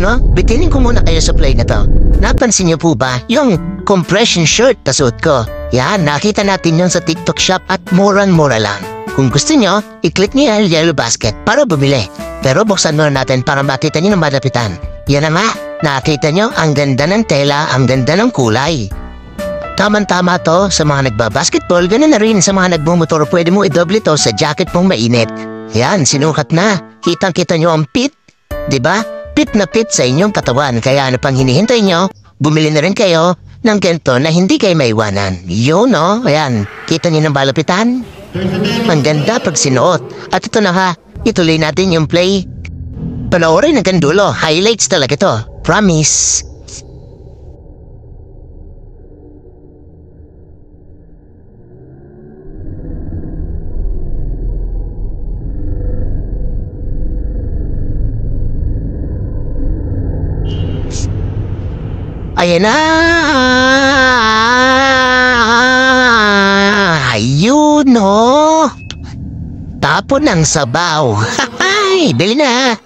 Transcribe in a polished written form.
ano, bitinin ko muna kayo sa play na to. Napansin niyo po ba yung compression shirt na suot ko? Yan, nakita natin yun sa TikTok shop at murang-mura lang. Kung gusto niyo, i-click niyo yung yellow basket para bumili. Pero buksan muna natin para makita niyo ng malapitan. Yan na nga, nakita niyo ang ganda ng tela, ang ganda ng kulay. Tama-tama to sa mga nagbabasketball, ganun na rin sa mga nagmumotor, pwede mo i-double to sa jacket mong mainit. Yan, sinukat na. Kitang-kita nyo ang pit, diba? Pit na pit sa inyong katawan, kaya ano pang hinihintay nyo, bumili na rin kayo ng ganito na hindi kayo maiwanan. Yun, no? Ayan, kita nyo ng balapitan? Ang ganda pag sinuot. At ito na nga, ituloy natin yung play. Panoorin hanggang dulo, highlights talaga to. Promise. Ayan na! Ayun, no? Tapon ng sabaw. Bili na!